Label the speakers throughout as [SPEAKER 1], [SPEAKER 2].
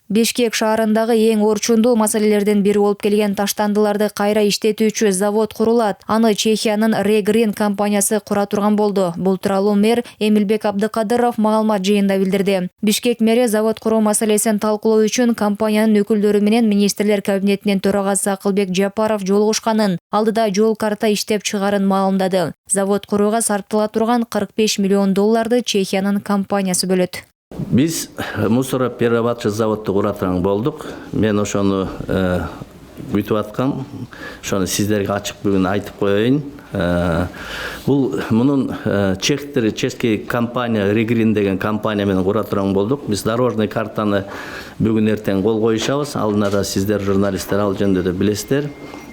[SPEAKER 1] Бишкек шаарындагы эң орчундуу маселелерден бири болуп келген таштандыларды кайра иштетүүчү завод курулат. Аны Чехиянын Регрин компаниясы кура турган болду. Бул тууралуу мэр Эмилбек Абдыкадыров маалымат жыйында билдирди. Бишкек мэри завод куруу маселесин талкуулоо үчүн компаниянын өкүлдөрү менен министрлер кабинетинин төрагасы Акылбек Жапаров жолугушканын, алдыда жол карта иштеп чыгарын маалымдады. Завод курууга сарптала турган 45 миллион долларды Чехиянын компаниясы бөлөт.
[SPEAKER 2] Biz мусора перерабатывающий заводду кура турган болдук. Мен ошону күтүп аткам. Ошону сиздерге ачык бүгүн айтып коеюн. Бул мунун чешский компания Регрин деген компания менен кура турган болдук. Биз дорожный картаны бүгүн эртең кол коюшабыз. Алдына да сиздер журналисттер ал жөнүндө билесиздер.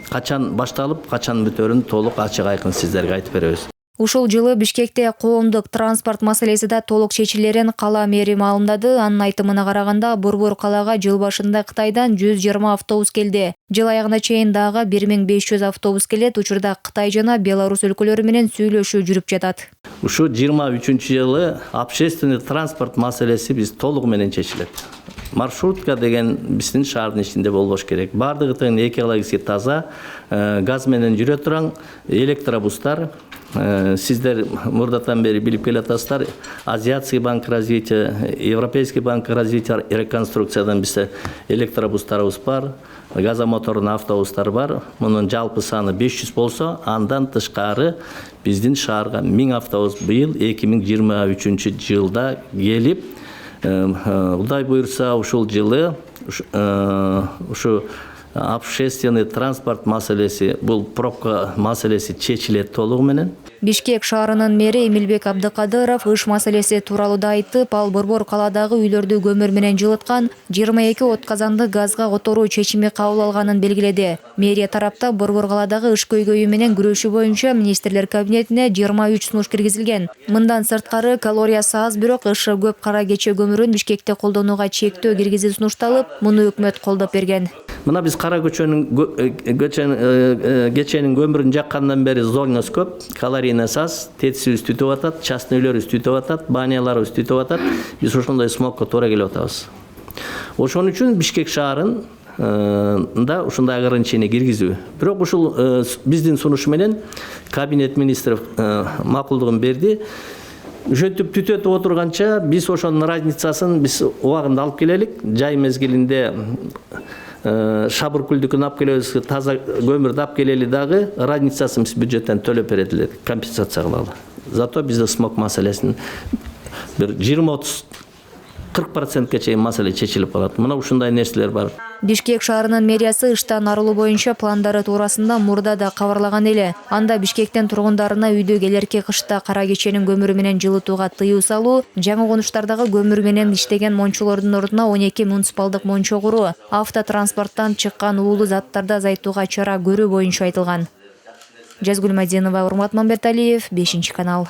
[SPEAKER 2] Качан башталып, качан бүтөрүн толук ачык айкын сиздерге айтып беребиз.
[SPEAKER 1] Ушул жылы Бишкекте коомдук транспорт маселеси да толук чечилерин кала мэри маалымдады. Анын айтымына караганда, Борбор калаага жыл башында Кытайдан 120 автобус келди. Жыл аягына чейин дагы 1500 автобус келет. Учурда Кытай жана Беларусь өлкөлөрү менен сүйлөшүү жүрүп жатат.
[SPEAKER 2] Ушу 23-жылы общественный транспорт маселеси биз толугу менен чечилет. Маршрутка деген биздин шаардын ичинде болбош керек. Бардыгы тең экологически таза, газ менен жүрө турган электробустар. Сиздер мурдатан бери билип келатасыздар. Азиатский банк развития, Европейский банк развития и реконструкциядан бизде электробустарыбыз бар, газомотордуу автобустар бар. Мунун жалпы саны 500 болсо, андан тышкары биздин шаарга 1000 автобус быйыл 2023-жылда келип, Кудай буйрса ушул жылы ушу общественный транспорт маселеси, бул пробка маселеси чечилет толугу менен.
[SPEAKER 1] Бишкек шаарынын мэри Эмилбек Абдыкадыров ыш маселеси тууралуу да айтып, ал Борбор каладагы үйлөрдү көмүр менен жылыткан 22 отказанды газга которуу чечими кабыл алганын белгиледи. Мэрия тарапта Борбор каладагы ыш көйгөйү менен күрөшүү боюнча министрлер кабинетине 23 сунуш киргизилген. Мындан сырткары калориясы аз, бирок ышы көп кара кече көмүрүн Бишкекте колдонууга чектөө киргизүү сунушталып, муну өкмөт колдоп берген.
[SPEAKER 2] Мына биз кара кеченин көмүрүн жаккандан бери зойноз көп, калорийнасы аз, тетисибиз түтүп атат, частный үйлөрүбүз түтүп атат, банияларыбыз түтүп атат. Биз ошондой смогко туура келип атабыз. Ошон үчүн Бишкек шаарында ушундай ограничение киргизүү. Бирок ушул биздин сунуш менен кабинет министров макулдугун берди. Ошентип түтөтүп отурганча биз ошонун разницасын биз убагында алып келелик. Жай мезгилинде Шабыркүлдүкүн алып келебиз, таза көмүрдү алып келели дагы разницасын биз бюджеттен төлөп бередилер, компенсация кылалы. Зато бизде смог маселесин бир 20-30-40%ке чейин маселе чечилип калат. Мына ушундай нерселер бар.
[SPEAKER 1] Бишкек шаарынын мэриясы ыштан арылуу боюнча пландары туурасында мурда да кабарлаган эле. Анда Бишкектен тургундарына үйдө келерки кышта кара кеченин көмүрү менен жылытууга тыюу салуу, жаңы конуштардагы көмүр менен иштеген мончолордун ордуна 12 муниципалдык мончо куруу, автотранспорттан чыккан уулуу заттарды азайтууга чара көрүү боюнча айтылган. Жазгүл Мадинова, Урмат Мамбеталиев, 5 канал.